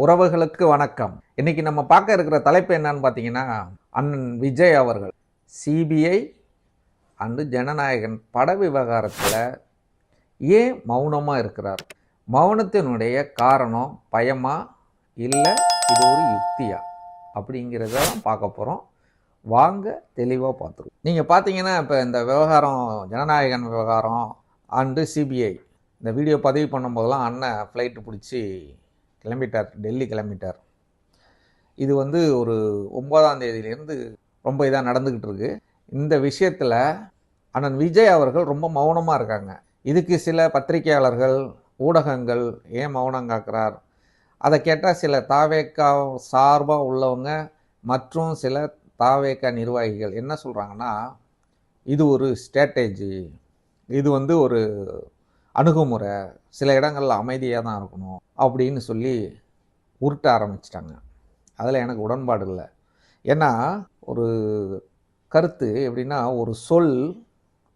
உறவுகளுக்கு வணக்கம். இன்னைக்கு நம்ம பார்க்க இருக்கிற தலைப்பு என்னன்னு பார்த்தீங்கன்னா, அண்ணன் விஜய் அவர்கள் சிபிஐ அண்டு ஜனநாயகன் பட விவகாரத்தில் ஏன் மௌனமாக இருக்கிறார்? மௌனத்தினுடைய காரணம் பயமா இல்லை இது ஒரு யுக்தியா அப்படிங்கிறத தான் பார்க்க போகிறோம். வாங்க தெளிவாக பார்த்துருவோம். நீங்கள் பார்த்தீங்கன்னா இப்போ இந்த விவகாரம் ஜனநாயகன் விவகாரம் அண்டு சிபிஐ இந்த வீடியோ பதிவு பண்ணும்போதெல்லாம் அண்ணன் ஃப்ளைட்டு பிடிச்சி கிளம்பிட்டார், டெல்லி கிளம்பிட்டார். இது ஒரு 9ஆம் தேதியிலேருந்து ரொம்ப இதாக நடந்துக்கிட்டு இருக்கு. இந்த விஷயத்தில் அண்ணன் விஜய் அவர்கள் ரொம்ப மௌனமாக இருக்காங்க. இதுக்கு சில பத்திரிகையாளர்கள் ஊடகங்கள் ஏன் மௌனம் காக்கிறார், அதை கேட்டால் சில தாவேக்கா சார்பாக உள்ளவங்க மற்றும் சில தாவேக்கா நிர்வாகிகள் என்ன சொல்கிறாங்கன்னா, இது ஒரு ஸ்ட்ராட்டஜி, இது ஒரு அணுகுமுறை, சில இடங்களில் அமைதியாக தான் இருக்கணும் அப்படின்னு சொல்லி உருட்ட ஆரம்பிச்சிட்டாங்க. அதில் எனக்கு உடன்பாடு இல்லை. ஏன்னா ஒரு கருத்து எப்படின்னா, ஒரு சொல்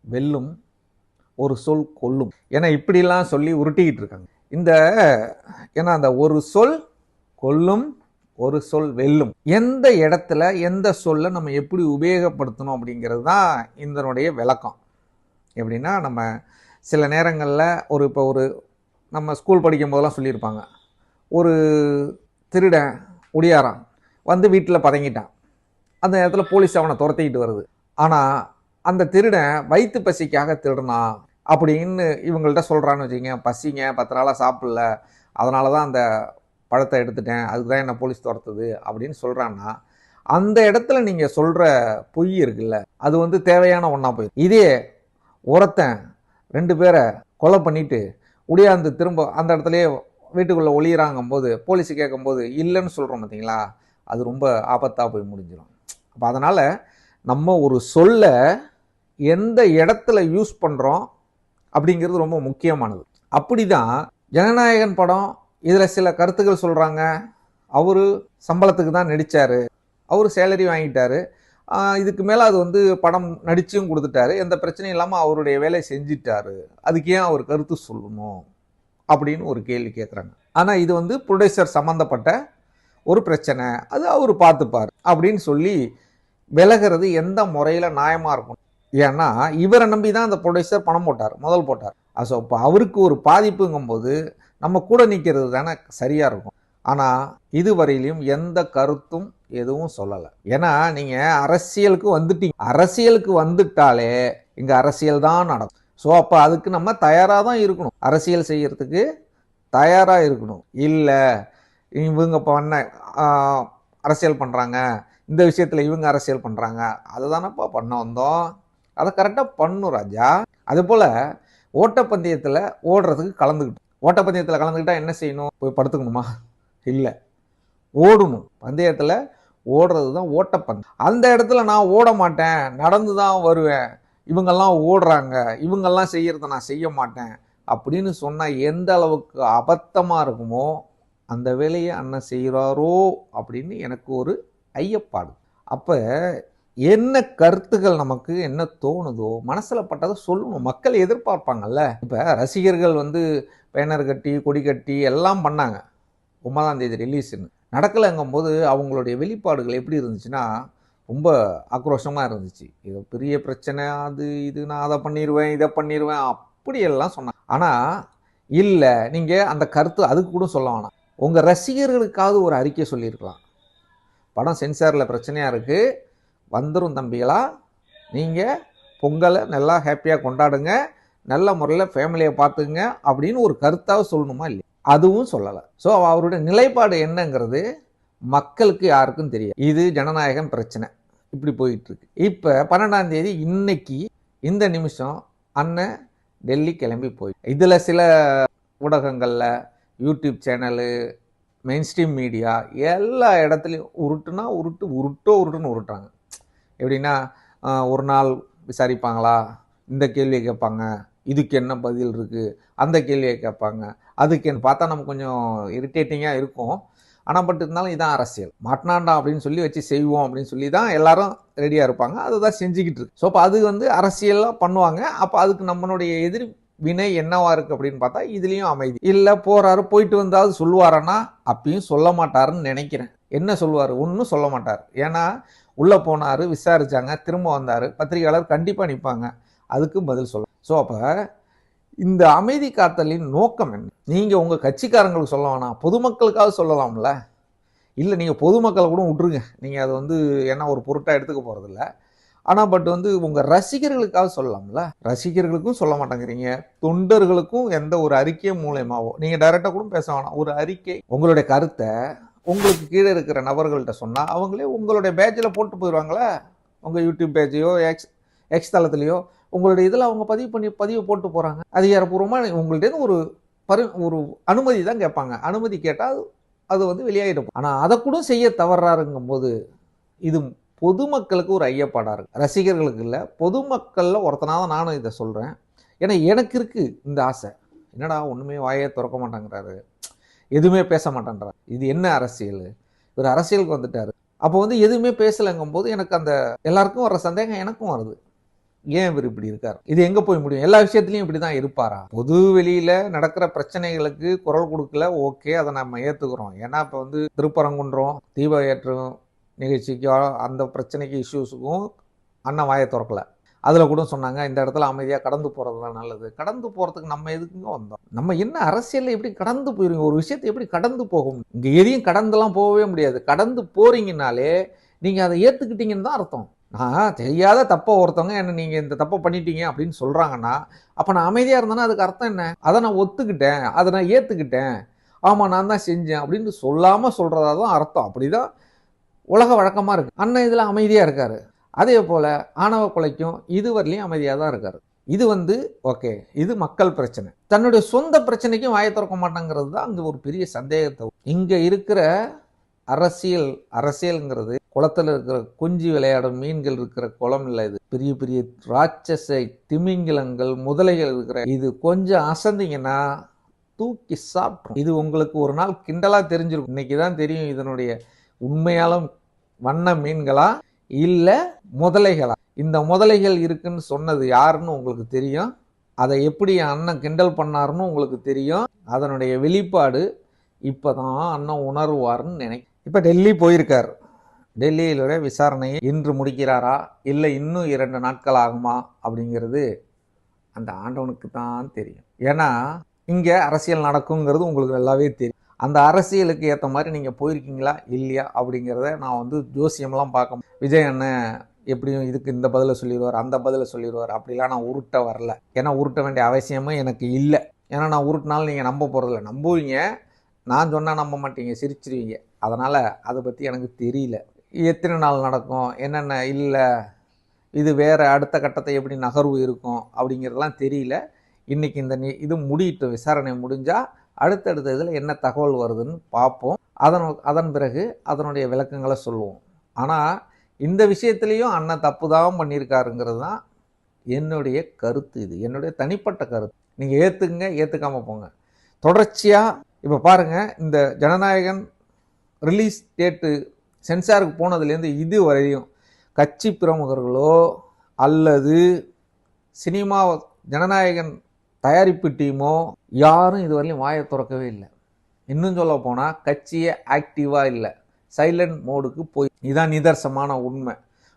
வெல்லும், ஒரு சொல் கொல்லும். ஏன்னா இப்படிலாம் சொல்லி உருட்டிக்கிட்டு இருக்காங்க. ஏன்னா அந்த ஒரு சொல் கொல்லும், ஒரு சொல் வெல்லும். எந்த இடத்துல எந்த சொல்லை நம்ம எப்படி உபயோகப்படுத்தணும் அப்படிங்கிறது தான் இதனுடைய விளக்கம். எப்படின்னா, நம்ம சில நேரங்களில் இப்போ நம்ம ஸ்கூல் படிக்கும் போதெல்லாம் சொல்லியிருப்பாங்க, ஒரு திருடன் ஒடியாரான் வீட்டில் பதங்கிட்டான். அந்த நேரத்தில் போலீஸ் அவனை துரத்திக்கிட்டு வருது. ஆனால் அந்த திருடன் வயிற்று பசிக்காக திருடனான் அப்படின்னு இவங்கள்ட்ட சொல்கிறான்னு வச்சுக்கிங்க. பசிங்க 10 நாளாக சாப்பிடல, அதனால தான் அந்த பழத்தை எடுத்துட்டேன், அதுக்கு தான் என்னை போலீஸ் துரத்துது அப்படின்னு சொல்கிறான்னா, அந்த இடத்துல நீங்கள் சொல்கிற பொய் இருக்குல்ல, அது தேவையான ஒன்றா போயிடும். இதே ஒருத்தன் 2 பேரை கொலை பண்ணிட்டு உடையாந்து திரும்ப அந்த இடத்துலையே வீட்டுக்குள்ளே ஒளியிறாங்கும் போது போலீஸு கேட்கும்போது இல்லைன்னு சொல்கிறோம் பார்த்தீங்களா, அது ரொம்ப ஆபத்தாக போய் முடிஞ்சிடும். அப்போ அதனால் நம்ம ஒரு சொல்லை எந்த இடத்துல யூஸ் பண்ணுறோம் அப்படிங்கிறது ரொம்ப முக்கியமானது. அப்படி தான் ஜனநாயகன் படம், இதில் சில கருத்துக்கள் சொல்கிறாங்க. அவர் சம்பளத்துக்கு தான் நடித்தார், அவர் சேலரி வாங்கிட்டார், இதுக்கு மேலே அது படம் நடிச்சும் கொடுத்துட்டாரு, எந்த பிரச்சனையும் இல்லாமல் அவருடைய வேலையை செஞ்சிட்டாரு, அதுக்கு ஏன் அவர் கருத்து சொல்லணும் அப்படின்னு ஒரு கேள்வி கேட்குறாங்க. ஆனால் இது ப்ரொடியூசர் சம்மந்தப்பட்ட ஒரு பிரச்சனை, அது அவர் பார்த்துப்பார் அப்படின்னு சொல்லி விலகிறது எந்த முறையில் நியாயமாக இருக்கும்? ஏன்னா இவரை நம்பி தான் அந்த ப்ரொடியூசர் பணம் போட்டார், முதல் போட்டார். ஸோ இப்போ அவருக்கு ஒரு பாதிப்புங்கும்போது நம்ம கூட நிற்கிறது தானே சரியாக இருக்கும். ஆனால் இதுவரையிலும் எந்த கருத்தும் எதுவும் சொல்லலை. ஏன்னா நீங்கள் அரசியலுக்கு வந்துட்டீங்க, அரசியலுக்கு வந்துட்டாலே இங்கே அரசியல் தான் நடக்கும். ஸோ அப்போ அதுக்கு நம்ம தயாராக தான் இருக்கணும், அரசியல் செய்யறதுக்கு தயாராக இருக்கணும். இல்லை இவங்க பண்ண அரசியல் பண்ணுறாங்க, இந்த விஷயத்தில் இவங்க அரசியல் பண்ணுறாங்க, அதை தானப்பா பண்ண வந்தோம், அதை கரெக்டாக பண்ணும் ராஜா. அதுபோல் ஓட்டப்பந்தயத்தில் ஓடுறதுக்கு கலந்துக்கிட்டோம். ஓட்டப்பந்தயத்தில் கலந்துக்கிட்டால் என்ன செய்யணும்? போய் படுத்துக்கணுமா? இல்லை, ஓடணும். பந்தயத்தில் ஓடுறது தான் ஓட்டப்பந்தயம். அந்த இடத்துல நான் ஓட மாட்டேன், நடந்து தான் வருவேன், இவங்கெல்லாம் ஓடுறாங்க, இவங்கெல்லாம் செய்கிறத நான் செய்ய மாட்டேன் அப்படின்னு சொன்னால் எந்த அளவுக்கு அபத்தமாக இருக்குமோ அந்த வேலையை அண்ணன் செய்கிறாரோ அப்படின்னு எனக்கு ஒரு ஐயப்பாடு. அப்போ என்ன கருத்துக்கள் நமக்கு என்ன தோணுதோ மனசில் பட்டதை சொல்லணும். மக்கள் எதிர்பார்ப்பாங்கல்ல. இப்போ ரசிகர்கள் பேனர் கட்டி கொடி கட்டி எல்லாம் பண்ணாங்க, 9ஆம் தேதி ரிலீஸ்ன்னு நடக்கலைங்கும் போது அவங்களுடைய வெளிப்பாடுகள் எப்படி இருந்துச்சுன்னா ரொம்ப ஆக்ரோஷமாக இருந்துச்சு. இது பெரிய பிரச்சனை, அது இது, நான் அதை பண்ணிடுவேன் இதை பண்ணிடுவேன் அப்படியெல்லாம் சொன்னாங்க. ஆனால் இல்லை, நீங்கள் அந்த கருத்து அதுக்கு கூட சொல்ல வேணாம், உங்கள் ரசிகர்களுக்காவது ஒரு அறிக்கை சொல்லியிருக்கலாம். படம் சென்சாரில் பிரச்சனையாக இருக்குது, வந்துடும் தம்பிகளா, நீங்கள் பொங்கலை நல்லா ஹாப்பியாக கொண்டாடுங்க, நல்ல முறையில் ஃபேமிலியை பார்த்துங்க அப்படின்னு ஒரு கருத்தாக சொல்லணுமா இல்லையா? அதுவும் சொல்லலை. ஸோ அவருடைய நிலைப்பாடு என்னங்கிறது மக்களுக்கு யாருக்கும் தெரியாது. இது ஜனநாயகன் பிரச்சனை இப்படி போயிட்டு இருக்கு. இப்போ 12ஆம் தேதி இன்னைக்கு இந்த நிமிஷம் அண்ணன் டெல்லி கிளம்பி போய், இதில் சில ஊடகங்களில் YouTube channel main stream media எல்லா இடத்துலையும் உருட்டுன்னு உருட்டுறாங்க. எப்படின்னா, ஒரு நாள் விசாரிப்பாங்களா, இந்த கேள்வியை கேட்பாங்க, இதுக்கு என்ன பதில் இருக்குது, அந்த கேள்வியை கேட்பாங்க, அதுக்கு என்ன பார்த்தா நமக்கு கொஞ்சம் இரிட்டேட்டிங்காக இருக்கும். ஆனால் பட் இருந்தாலும் இதான் அரசியல், மாட்டினாண்டா அப்படின்னு சொல்லி வச்சு செய்வோம் அப்படின்னு சொல்லி தான் எல்லாரும் ரெடியாக இருப்பாங்க, அதை தான் செஞ்சுக்கிட்டு இருக்கு. ஸோ அப்போ அது அரசியலாக பண்ணுவாங்க. அப்போ அதுக்கு நம்மளுடைய வினை என்னவா இருக்கு அப்படின்னு பார்த்தா இதுலயும் அமைதி இல்ல. போறாரு, போயிட்டு வந்தாவது சொல்லுவாரன்னா அப்பயும் சொல்ல மாட்டாருன்னு நினைக்கிறேன். என்ன சொல்லுவாரு? ஒன்றும் சொல்ல மாட்டார். ஏன்னா உள்ள போனாரு, விசாரிச்சாங்க, திரும்ப வந்தாரு, பத்திரிகையாளர் கண்டிப்பா நிற்பாங்க, அதுக்கு பதில் சொல்ல. ஸோ அப்ப இந்த அமைதி காத்தலின் நோக்கம் என்ன? நீங்க உங்க கட்சிக்காரங்களுக்கு சொல்ல வேணாம், பொதுமக்களுக்காக சொல்லலாம்ல. இல்லை நீங்கள் பொதுமக்களை கூட விட்டுருங்க, நீங்கள் அதை என்ன ஒரு பொருட்டாக எடுத்துக்க போகிறதில்ல. ஆனால் பட் உங்கள் ரசிகர்களுக்காக சொல்லலாம்ல. ரசிகர்களுக்கும் சொல்ல மாட்டேங்கிறீங்க, தொண்டர்களுக்கும் எந்த ஒரு அறிக்கை மூலயமாவோ நீங்கள் டைரெக்டாக கூட பேச வேணாம், ஒரு அறிக்கை உங்களுடைய கருத்தை உங்களுக்கு கீழே இருக்கிற நபர்கள்ட்ட சொன்னால் அவங்களே உங்களுடைய பேட்சில் போட்டு போயிடுவாங்களே. உங்கள் யூடியூப் பேஜையோ எக்ஸ் தளத்துலையோ உங்களுடைய இதில் அவங்க பதிவு போட்டு போகிறாங்க. அதிகாரப்பூர்வமாக உங்கள்கிட்ட ஒரு அனுமதி தான் கேட்பாங்க. அனுமதி கேட்டால் அது வெளியாகிடும். ஆனால் அதை கூட செய்ய தவறாருங்கும் போது இது பொதுமக்களுக்கு ஒரு ஐயப்பாடாக இருக்குது, ரசிகர்களுக்கு இல்லை. பொதுமக்களில் ஒருத்தனாக தான் நானும் இதை சொல்கிறேன். ஏன்னா எனக்கு இருக்குது இந்த ஆசை. என்னடா ஒன்றுமே வாயே திறக்க மாட்டேங்கிறாரு, எதுவுமே பேச மாட்டேன்றார், இது என்ன அரசியல்? இவர் அரசியலுக்கு வந்துட்டார். அப்போ எதுவுமே பேசலைங்கும் போது எனக்கு அந்த எல்லாருக்கும் வர்ற சந்தேகம் எனக்கும் வருது. ஏன் இவர் இப்படி இருக்கார்? இது எங்கே போய் முடியும்? எல்லா விஷயத்துலையும் இப்படி தான் இருப்பாரா? பொது வெளியில் நடக்கிற பிரச்சனைகளுக்கு குரல் கொடுக்கல, ஓகே, அதை நம்ம ஏற்றுக்கிறோம். ஏன்னா இப்போ திருப்பரங்குன்றம் தீப ஏற்றும் நிகழ்ச்சிக்கோ அந்த பிரச்சனைக்கு இஷ்யூஸுக்கும் அண்ணன் வாயை திறக்கல. அதில் கூட சொன்னாங்க இந்த இடத்துல அமைதியாக கடந்து போகிறது தான் நல்லது. கடந்து போகிறதுக்கு நம்ம எதுக்குங்க வந்தோம்? நம்ம என்ன அரசியலில் எப்படி கடந்து போயிருங்க? ஒரு விஷயத்தை எப்படி கடந்து போகும்? இங்கே எதையும் கடந்துலாம் போகவே முடியாது. கடந்து போகிறீங்கனாலே நீங்கள் அதை ஏற்றுக்கிட்டீங்கன்னு தான் அர்த்தம். நான் தெரியாத தப்பை ஒருத்தவங்க என்ன நீங்கள் இந்த தப்பை பண்ணிட்டீங்க அப்படின்னு சொல்கிறாங்கன்னா அப்போ நான் அமைதியாக இருந்தேன்னா அதுக்கு அர்த்தம் என்ன? அதை நான் ஒத்துக்கிட்டேன், அதை நான் ஏற்றுக்கிட்டேன், ஆமாம் நான் தான் செஞ்சேன் அப்படின்னு சொல்லாமல் சொல்கிறதா தான் அர்த்தம். அப்படி தான் உலக வழக்கமாக இருக்குது. அண்ணன் இதில் அமைதியாக இருக்கார். அதே போல் ஆணவ கொலைக்கும் இதுவரையிலையும் அமைதியாக தான் இருக்கார். இது ஓகே, இது மக்கள் பிரச்சனை. தன்னுடைய சொந்த பிரச்சனைக்கும் வாயை திறக்க மாட்டேங்கிறது தான் அங்கே ஒரு பெரிய சந்தேகத்தை. இங்கே இருக்கிற அரசியல்ங்கிறது குளத்தில் இருக்கிற குஞ்சு விளையாடும் மீன்கள் இருக்கிற குளம் இல்லை. இது பெரிய பெரிய ராட்சச திமிங்கிலங்கள் முதலைகள் இருக்கிற இது. கொஞ்சம் அசந்திங்கன்னா தூக்கி சாப்பிடும். இது உங்களுக்கு ஒரு நாள் கிண்டலாக தெரிஞ்சிருக்கும். இன்னைக்கு தான் தெரியும் இதனுடைய உண்மையாலும் வண்ண மீன்களா இல்லை முதலைகளா. இந்த முதலைகள் இருக்குன்னு சொன்னது யாருன்னு உங்களுக்கு தெரியும். அதை எப்படி அண்ணன் கிண்டல் பண்ணாருன்னு உங்களுக்கு தெரியும். அதனுடைய வெளிப்பாடு இப்போ தான் அண்ணன் உணர்வார்னு நினைக்கிறேன். இப்போ டெல்லி போயிருக்கார். டெல்லியிலுடைய விசாரணையை இன்று முடிக்கிறாரா இல்லை இன்னும் 2 நாட்கள் ஆகுமா அப்படிங்கிறது அந்த ஆண்டவனுக்கு தான் தெரியும். ஏன்னா இங்கே அரசியல் நடக்குங்கிறது உங்களுக்கு நல்லாவே தெரியும். அந்த அரசியலுக்கு ஏற்ற மாதிரி நீங்கள் போயிருக்கீங்களா இல்லையா அப்படிங்கிறத நான் ஜோசியம்லாம் பார்க்க. விஜய் அண்ணன் எப்படியும் இதுக்கு இந்த பதிலை சொல்லிடுவார், அந்த பதிலை சொல்லிடுவார், அப்படிலாம் நான் உருட்ட வரல. ஏன்னா உருட்ட வேண்டிய அவசியமும் எனக்கு இல்லை. ஏன்னா நான் உருட்டினாலும் நீங்கள் நம்ப போகிறதில்ல. நம்புவீங்க, நான் சொன்னால் நம்ப மாட்டீங்க, சிரிச்சிருவீங்க. அதனால் அதை பற்றி எனக்கு தெரியல. எத்தனை நாள் நடக்கும், என்னென்ன இல்லை, இது வேறு அடுத்த கட்டத்தை எப்படி நகர்வு இருக்கும் அப்படிங்கிறதெல்லாம் தெரியல. இன்றைக்கி இது முடியிட்டு, விசாரணை முடிஞ்சால் அடுத்தடுத்த இதில் என்ன தகவல் வருதுன்னு பார்ப்போம். அதன் பிறகு அதனுடைய விளக்கங்களை சொல்லுவோம். ஆனால் இந்த விஷயத்துலேயும் அண்ணன் தப்பு தான் பண்ணியிருக்காருங்கிறது தான் என்னுடைய கருத்து. இது என்னுடைய தனிப்பட்ட கருத்து. நீங்கள் ஏற்றுக்குங்க, ஏற்றுக்காமல் போங்க. தொடர்ச்சியாக இப்போ பாருங்கள், இந்த ஜனநாயகன் ரிலீஸ் டேட்டு சென்சாருக்கு போனதுலேருந்து இது வரையும் கட்சி பிரமுகர்களோ அல்லது சினிமா ஜனநாயகன் தயாரிப்பு டீமோ யாரும் இதுவரையிலும் வாயை திறக்கவே இல்லை. இன்னும் சொல்ல போனால் கட்சியே ஆக்டிவாக இல்லை, சைலண்ட் மோடுக்கு போய். இதுதான் நிதர்சனமான உண்மை.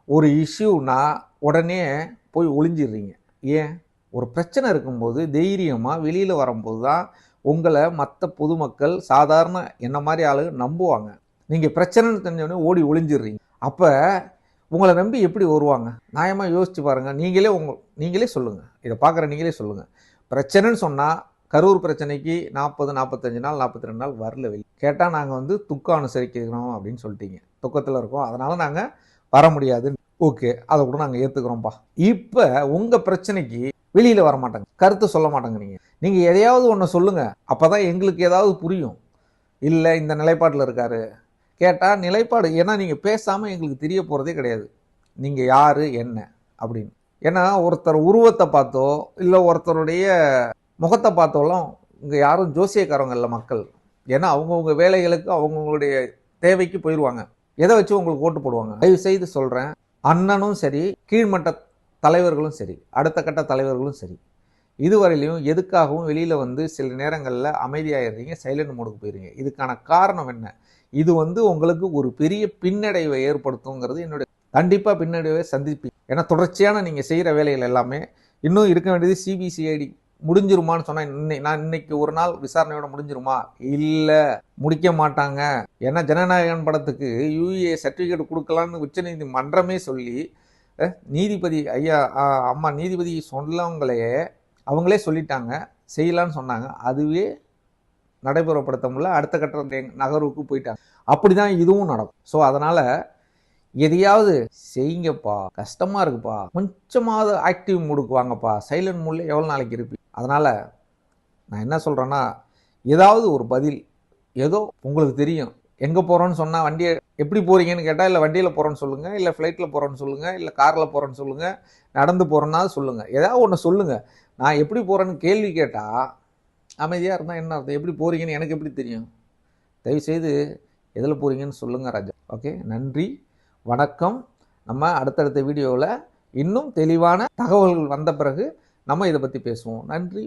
ஒரு இஷ்யூனா உடனே போய் ஒளிஞ்சிடுறீங்க. ஏன்? ஒரு பிரச்சனை இருக்கும்போது தைரியமாக வெளியில் வரும்போது தான் உங்களை மற்ற பொதுமக்கள் சாதாரண என்ன மாதிரி ஆளுங்க நம்புவாங்க. நீங்கள் பிரச்சனைன்னு தெரிஞ்சோடனே ஓடி ஒளிஞ்சிடுறீங்க. அப்போ உங்களை நம்பி எப்படி வருவாங்க? நியாயமாக யோசிச்சு பாருங்கள். நீங்களே சொல்லுங்கள், இதை பார்க்குற நீங்களே சொல்லுங்கள். பிரச்சனைன்னு சொன்னால் கரூர் பிரச்சனைக்கு 40, 45 நாள், 42 நாள் வரல வெளி. கேட்டால் நாங்கள் துக்கம் அனுசரிக்கிறோம் அப்படின்னு சொல்லிட்டீங்க, துக்கத்தில் இருக்கோம், அதனால் நாங்கள் வர முடியாது. ஓகே, அதை கூட நாங்கள் ஏற்றுக்கிறோம்ப்பா. இப்போ உங்கள் பிரச்சனைக்கு வெளியில் வர மாட்டாங்க, கருத்து சொல்ல மாட்டேங்கிறீங்க. நீங்கள் எதையாவது ஒன்று சொல்லுங்கள், அப்போ தான் எங்களுக்கு ஏதாவது புரியும். இல்லை இந்த நிலைப்பாட்டில் இருக்காரு கேட்டால் நிலைப்பாடு, ஏன்னா நீங்கள் பேசாமல் எங்களுக்கு தெரிய போகிறதே கிடையாது நீங்கள் யார் என்ன அப்படின்னு. ஏன்னா ஒருத்தர் உருவத்தை பார்த்தோ இல்லை ஒருத்தருடைய முகத்தை பார்த்தோலாம் இங்கே யாரும் ஜோசியக்காரங்க இல்லை மக்கள். ஏன்னா அவங்கவுங்க வேலைகளுக்கு அவங்கவுங்களுடைய தேவைக்கு போயிடுவாங்க. எதை வச்சு உங்களுக்கு ஓட்டு போடுவாங்க? தயவு செய்து சொல்கிறேன், அண்ணனும் சரி, கீழ்மட்ட தலைவர்களும் சரி, அடுத்த கட்ட தலைவர்களும் சரி, இதுவரையிலையும் எதுக்காகவும் வெளியில் வந்து சில நேரங்களில் அமைதியாகிடுறீங்க, சைலண்ட் மோடுக்கு போயிடுறீங்க. இதுக்கான காரணம் என்ன? இது வந்து உங்களுக்கு ஒரு பெரிய பின்னடைவை ஏற்படுத்துங்கிறது என்னுடைய கண்டிப்பாக பின்னடைவை சந்திப்பீங்க. ஏன்னா தொடர்ச்சியான நீங்கள் செய்கிற வேலைகள் எல்லாமே இன்னும் இருக்க வேண்டியது சிபிசிஐடி முடிஞ்சிருமான்னு சொன்னால் நான் இன்னைக்கு ஒரு நாள் விசாரணையோட முடிஞ்சிருமா? இல்லை, முடிக்க மாட்டாங்க. ஏன்னா ஜனநாயகன் படத்துக்கு யூஏ சர்டிஃபிகேட் கொடுக்கலான்னு உச்சநீதிமன்றமே சொல்லி நீதிபதி ஐயா அம்மா நீதிபதி சொல்லவங்களையே அவங்களே சொல்லிட்டாங்க, செய்யலான்னு சொன்னாங்க. அதுவே நடைமுறைப்படுத்த முடியல, அடுத்த கட்ட நகர்வுக்கு போயிட்டாங்க. அப்படி தான் இதுவும் நடக்கும். ஸோ அதனால் எதையாவது செய்யுங்கப்பா, கஷ்டமாக இருக்குப்பா, கொஞ்சமாவது ஆக்டிவ் மூடுக்கு வாங்கப்பா. சைலண்ட் மூடில் எவ்வளோ நாளைக்கு இருப்பீங்க? அதனால் நான் என்ன சொல்கிறேன்னா, ஏதாவது ஒரு பதில், ஏதோ உங்களுக்கு தெரியும். எங்கே போகிறோன்னு சொன்னால் வண்டியை எப்படி போகிறீங்கன்னு கேட்டால், இல்லை வண்டியில் போகிறோன்னு சொல்லுங்கள், இல்லை ஃப்ளைட்டில் போகிறோன்னு சொல்லுங்கள், இல்லை காரில் போகிறோன்னு சொல்லுங்கள், நடந்து போகிறோன்னா சொல்லுங்கள். ஏதாவது ஒன்று சொல்லுங்கள். நான் எப்படி போகிறேன்னு கேள்வி கேட்டால் அமைதியாக இருந்தால் என்ன அர்த்தம்? எப்படி போகிறீங்கன்னு எனக்கு எப்படி தெரியும்? தயவுசெய்து எதில் போகிறீங்கன்னு சொல்லுங்கள் ராஜா. ஓகே, நன்றி, வணக்கம். நம்ம அடுத்தடுத்த வீடியோவில் இன்னும் தெளிவான தகவல்கள் வந்த பிறகு நம்ம இதை பற்றி பேசுவோம். நன்றி.